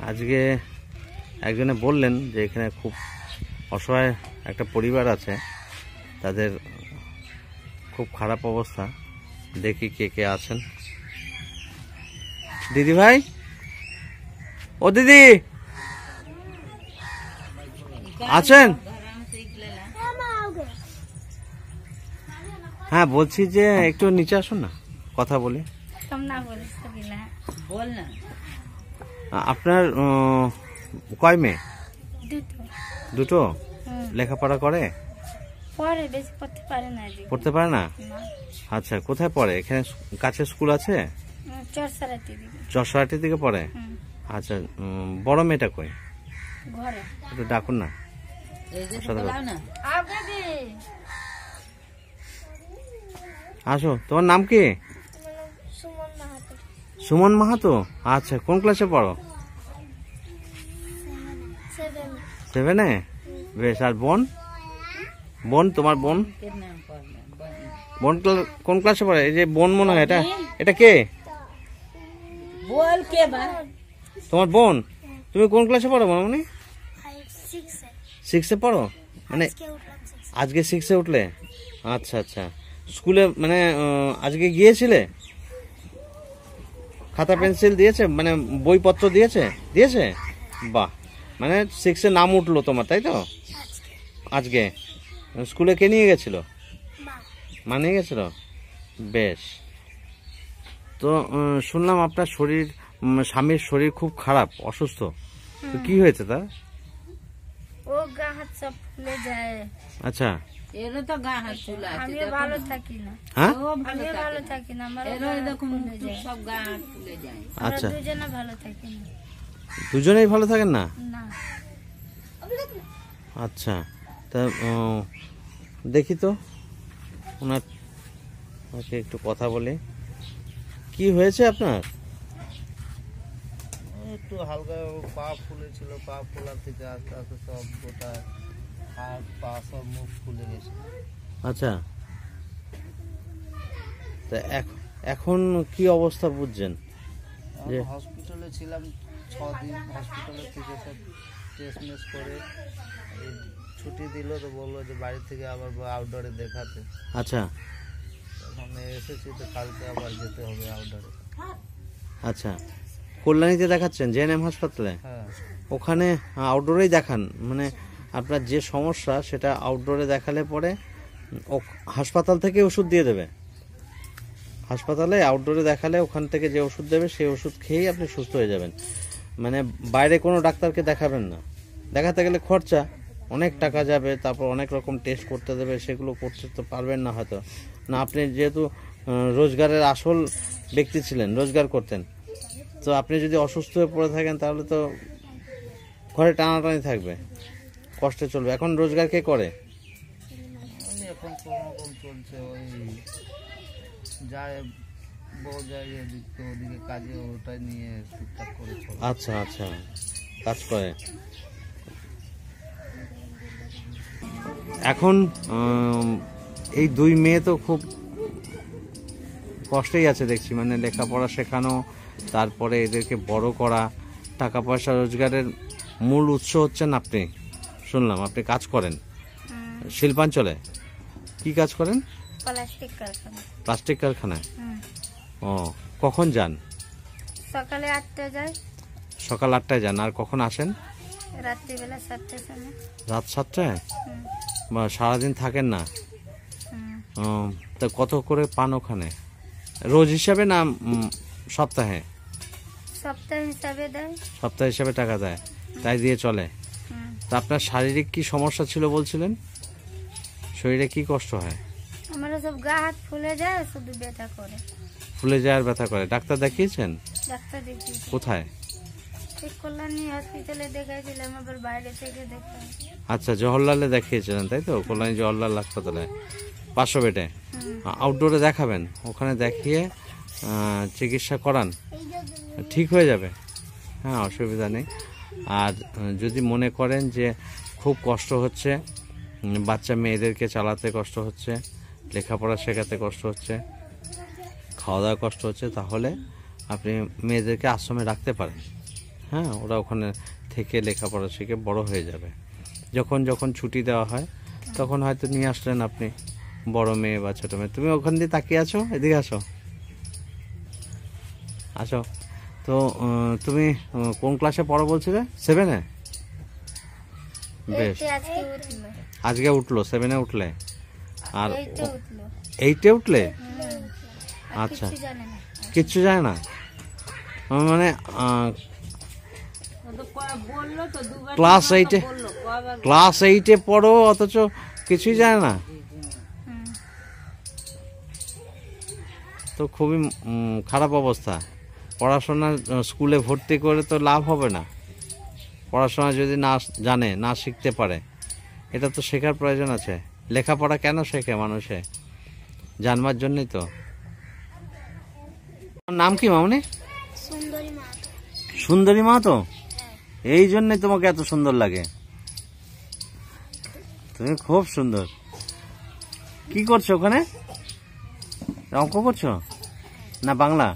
আজকে একজনে বললেন যে এখানে খুব অসহায় একটা পরিবার আছে, তাদের খুব খারাপ অবস্থা। দেখি কে কে আছেন। দিদি ভাই, ও দিদি আছেন? হ্যাঁ, বলছি যে একটু নিচে আসুন না, কথা বলি। আপনার কয় মেয়ে? দুটো। লেখাপড়া করে? পড়তে পারে না। আচ্ছা, কোথায় পড়ে? এখানে কাছে স্কুল আছে? চরসারাটির দিকে পড়ে। আচ্ছা, বড় মেয়েটা কই? একটু ডাকুন না। আসো, তোমার নাম কি? সুমন মাহাতো। আচ্ছা, কোন ক্লাসে পড়ো? 7-এ। বেশ। আর বোন? তোমার বোন কোন ক্লাসে পড়ে? এই যে বোন মনে হয়, এটা কে? তোমার বোন। তুমি কোন ক্লাসে পড়ো মামনি? 6-এ পড়ো। মানে আজকে 6-এ উঠলে? আচ্ছা আচ্ছা। স্কুলে মানে আজকে গিয়েছিলে? খাতা পেন্সিল দিয়েছে, মানে বইপত্র দিয়েছে? বাহ, মানে 6-এ নাম উঠলো তোমার, তাই তো? আজকে স্কুলে কে নিয়ে গেছিল? মা নিয়ে গেছিল। বেশ। তো শুনলাম আপনার শরীর, স্বামীর শরীর খুব খারাপ, অসুস্থ। তো কি হয়েছে তার? ও গা হাত সব ফুলে যায়। আচ্ছা, এর তো গা হাত ফুলে আছে। আমি ভালো থাকি না। হ্যাঁ, আমি ভালো থাকি না, আমার এরকম সব গা হাত ফুলে যায়। আচ্ছা, দুজনে ভালো থাকি না। দুজনেই ভালো থাকেন না? না। আচ্ছা, তা দেখি তো ওনার একটু কথা বলি। কি হয়েছে আপনার? একটু হালকা পা ফুলেছিল, পা ফোলা থেকে আস্তে আস্তে সব গোটা হাত পা সব মুখ ফুলে গেছে। আচ্ছা, তা এখন কি অবস্থা বুঝছেন? হসপিটালে ছিলাম 6 দিন। হসপিটালের থেকে সব টেস্ট মেস করে ছুটি দিল, তো বললো যে বাড়ি থেকে আবার আউটডোরে দেখাতে। আচ্ছা, এখন এসেছি, তো কালকে আবার যেতে হবে আউটডোরে। আচ্ছা, কল্যাণীতে দেখাচ্ছেন জেএনএম হাসপাতালে? হ্যাঁ। ওখানে আউটডোরেই দেখান, মানে আপনার যে সমস্যা সেটা আউটডোরে দেখালে পরে হাসপাতাল থেকে ওষুধ দিয়ে দেবে। হাসপাতালে আউটডোরে দেখালে ওখান থেকে যে ওষুধ দেবে সেই ওষুধ খেয়েই আপনি সুস্থ হয়ে যাবেন। মানে বাইরে কোনো ডাক্তারকে দেখাবেন না। দেখাতে গেলে খরচা অনেক টাকা যাবে, তারপর অনেক রকম টেস্ট করতে দেবে, সেগুলো করতে তো পারবেন না হয়তো না। আপনি যেহেতু রোজগারের আসল ব্যক্তি ছিলেন, রোজগার করতেন, তো আপনি যদি অসুস্থ হয়ে পড়ে থাকেন তাহলে তো ঘরে টানাটানি থাকবে, কষ্টে চলবে। এখন রোজগার কে করে? এখন কোনোরকম চলছে, ওই যায় বউ যায় এদিকে ওদিকে কাজে, ওটাই নিয়ে টুকটাক করে চলে। আচ্ছা আচ্ছা, কাজ করে। এখন এই 2 মেয়ে তো খুব কষ্টেই আছে দেখছি, মানে লেখাপড়া শেখানো, তারপরে এদেরকে বড় করা, টাকা পয়সা রোজগারের মূল উৎস হচ্ছেন আপনি। শুনলাম আপনি কাজ করেন শিল্পাঞ্চলে। কি কাজ করেন? প্লাস্টিক কারখানায়। ও, কখন যান? সকালে 8টায় যাই। সকাল 8টায় যান, আর কখন আসেন? রাত্রিবেলা 7টার সময়। রাত 7টায়? বা সারাদিন থাকেন না? তা কত করে পান ওখানে? রোজ হিসাবে না সপ্তাহে? সপ্তাহ হিসাবে দেয়। সপ্তাহ হিসাবে টাকা দেয়, তাই দিয়ে চলে। তা আপনার শারীরিক কি সমস্যা ছিল বলছিলেন? শরীরে কি কষ্ট হয়? আমার সব গা হাত ফুলে যায়, শুধু ব্যথা করে। ফুলে যায় আর ব্যথা করে। ডাক্তার দেখিয়েছেন? ডাক্তার দেখিয়েছি। কোথায়? কল্যাণী হসপিটালে দেখাইছিলাম, আবার বাইরে থেকে দেখাই। আচ্ছা, জওহরলালে দেখিয়েছিলেন তাই তো? কল্যাণী জওহরলাল হাসপাতালে 500 বেডে। আউটডোরে দেখাবেন, ওখানে দেখিয়ে চিকিৎসা করান, ঠিক হয়ে যাবে। হ্যাঁ, অসুবিধা নেই। আর যদি মনে করেন যে খুব কষ্ট হচ্ছে, বাচ্চা মেয়েদেরকে চালাতে কষ্ট হচ্ছে, লেখাপড়া শেখাতে কষ্ট হচ্ছে, খাওয়া দাওয়া কষ্ট হচ্ছে, তাহলে আপনি মেয়েদেরকে আশ্রমে রাখতে পারেন। হ্যাঁ, ওরা ওখানে থেকে লেখাপড়া শিখে বড় হয়ে যাবে। যখন যখন ছুটি দেওয়া হয় তখন হয়তো নিয়ে আসলেন আপনি বড় মেয়ে বা ছোট মেয়ে। তুমি ওখান দিয়ে তাকিয়ে আছো, এদিকে আসো, আসো। তো তুমি কোন ক্লাসে পড়ো বলছিলে? 7-এ? বেশ, আজকে উঠলো, আজকে উঠলো, 7-এ উঠলে। আর 8-এ উঠলো। 8-এ উঠলে? আচ্ছা, কিছু জানে না। কিচ্ছু জানে না মানে বললো তো দুবার ক্লাস 8-এ, বললো কবার ক্লাস 8-এ পড়ো অথচ কিছুই জানে না? হুম। তো খুবই খারাপ অবস্থা। পড়াশোনা স্কুলে ভর্তি করে তো লাভ হবে না। পড়াশোনা যদি না জানে, না শিখতে পারে, এটা তো শেখার প্রয়োজন আছে। লেখাপড়া কেন শেখে মানুষে? জানবার জন্যই তো। নাম কি মামনি? সুন্দরী মাহাতো। সুন্দরী মাহাতো? এই জন্যই তোমাকে এত সুন্দর লাগে। তুমি খুব সুন্দর। কি করছো ওখানে? অঙ্ক করছো না বাংলা?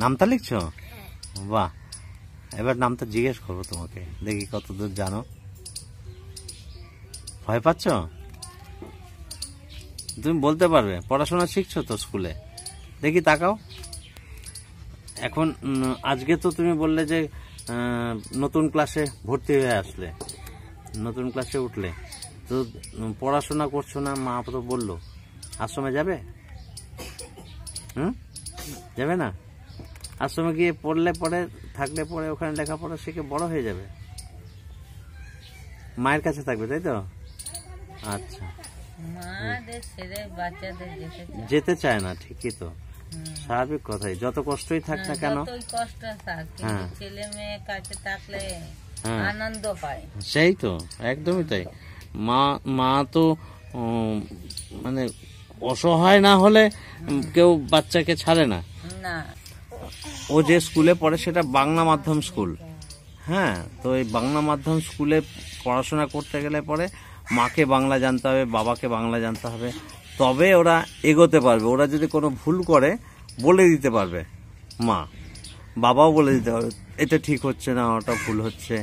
নামটা লিখছো? বাহ, এবার নামটা জিজ্ঞেস করবো তোমাকে, দেখি কতদূর জানো। ভয় পাচ্ছ? তুমি বলতে পারবে? পড়াশোনা শিখছো তো স্কুলে, দেখি তাকাও। এখন আজকে তো তুমি বললে যে নতুন ক্লাসে ভর্তি হয়ে আসলে, নতুন ক্লাসে উঠলে, তো পড়াশোনা করছো না, মা তো বললো। আশ্রমে যাবে? যাবে না? আশ্রমে গিয়ে পড়লে পরে, থাকলে পরে ওখানে লেখাপড়া শিখে বড় হয়ে যাবে, মায়ের কাছে থাকবে, তাই তো? আচ্ছা, মাদের ছেড়ে বাচ্চাদের যেতে চায় না, ঠিকই তো, স্বাভাবিক কথাই। যত কষ্টই থাক না কেন, যতই কষ্ট থাক, কিন্তু ছেলে মেয়ে কাছে থাকলে আনন্দ পায়। সেই তো, একদমই তাই। মা তো মানে অসহায় না হলে কেউ বাচ্চাকে ছাড়ে না। না, ও যে স্কুলে পড়ে সেটা বাংলা মাধ্যম স্কুল। হ্যাঁ, তো এই বাংলা মাধ্যম স্কুলে পড়াশোনা করতে গেলে পরে মাকে বাংলা জানতে হবে, বাবাকে বাংলা জানতে হবে, তবে ওরা এগোতে পারবে। ওরা যদি কোনো ভুল করে বলে দিতে পারবে মা, বাবাও বলে দিতে পারবে, এটা ঠিক হচ্ছে না, ওটা ভুল হচ্ছে,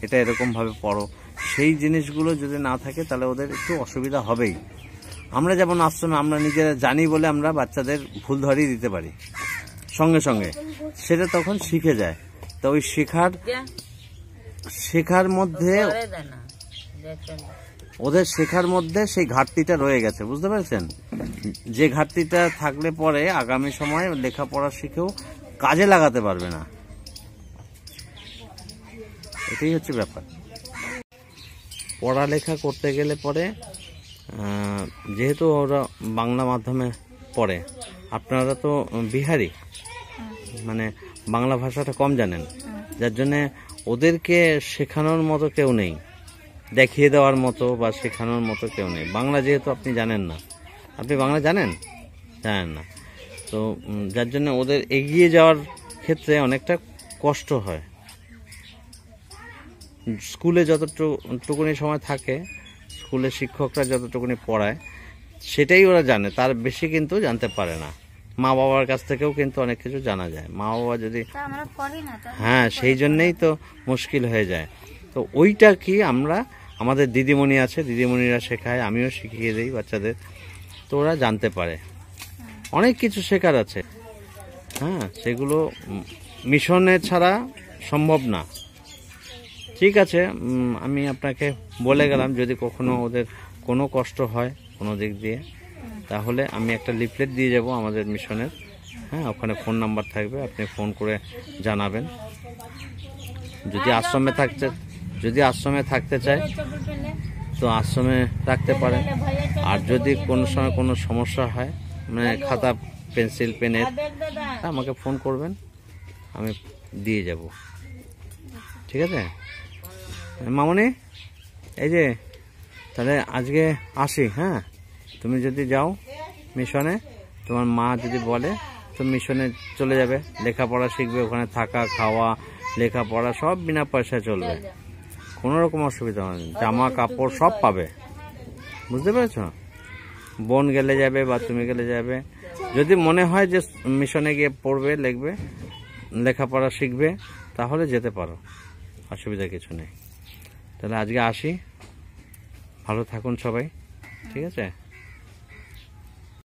এটা এরকমভাবে পড়ো। সেই জিনিসগুলো যদি না থাকে তাহলে ওদের একটু অসুবিধা হবেই। আমরা যেমন আশ্রমে আমরা নিজেরা জানি বলে আমরা বাচ্চাদের ভুল ধরিয়ে দিতে পারি সঙ্গে সঙ্গে, সেটা তখন শিখে যায়। তো ওই শেখার মধ্যে, ওদের শেখার মধ্যে সেই ঘাটতিটা রয়ে গেছে, বুঝতে পেরেছেন? যে ঘাটতিটা থাকলে পরে আগামী সময় লেখাপড়া শিখেও কাজে লাগাতে পারবে না। এটাই হচ্ছে ব্যাপার। পড়ালেখা করতে গেলে পরে যেহেতু ওরা বাংলা মাধ্যমে পড়ে, আপনারা তো বিহারি, মানে বাংলা ভাষাটা কম জানেন, যার জন্যে ওদেরকে শেখানোর মতো কেউ নেই, দেখিয়ে দেওয়ার মতো বা শেখানোর মতো কেউ নেই। বাংলা যেহেতু আপনি জানেন না, আপনি বাংলা জানেন না, তো যার জন্য ওদের এগিয়ে যাওয়ার ক্ষেত্রে অনেকটা কষ্ট হয়। স্কুলে যতটুকুনি সময় থাকে, স্কুলে শিক্ষকরা যতটুকুনি পড়ায় সেটাই ওরা জানে, তার বেশি কিন্তু জানতে পারে না। মা বাবার কাছ থেকেও কিন্তু অনেক কিছু জানা যায়। মা বাবা যদি, আমরা পড়ি না তো। হ্যাঁ, সেই জন্যেই তো মুশকিল হয়ে যায়। তো ওইটা কি আমরা, আমাদের দিদিমণি আছে, দিদিমণিরা শেখায়, আমিও শিখিয়ে দিই বাচ্চাদের, তো ওরা জানতে পারে। অনেক কিছু শেখার আছে, হ্যাঁ, সেগুলো মিশনে ছাড়া সম্ভব না। ঠিক আছে, আমি আপনাকে বলে গেলাম, যদি কখনো ওদের কোনো কষ্ট হয় কোনো দিক দিয়ে, তাহলে আমি একটা লিফলেট দিয়ে যাব আমাদের মিশনের। হ্যাঁ, ওখানে ফোন নাম্বার থাকবে, আপনি ফোন করে জানাবেন। যদি আশ্রমে থাকতে চায় তো আশ্রমে রাখতে পারেন। আর যদি কোনো সময় কোনো সমস্যা হয়, মানে খাতা পেন্সিল পেনের, আমাকে ফোন করবেন, আমি দিয়ে যাব। ঠিক আছে মামনি? এই যে তাহলে আজকে আসি। হ্যাঁ, তুমি যদি যাও মিশনে, তোমার মা যদি বলে, তো মিশনে চলে যাবে, লেখাপড়া শিখবে, ওখানে থাকা খাওয়া লেখাপড়া সব বিনা পয়সায় চলবে, কোনো রকম অসুবিধা নেই, জামা কাপড় সব পাবে, বুঝতে পেরেছ? বোন গেলে যাবে বা তুমি গেলে যাবে, যদি মনে হয় যে মিশনে গিয়ে পড়বে, লিখবে, লেখাপড়া শিখবে, তাহলে যেতে পারো, অসুবিধা কিছু নেই। তাহলে আজকে আসি, ভালো থাকুন সবাই, ঠিক আছে।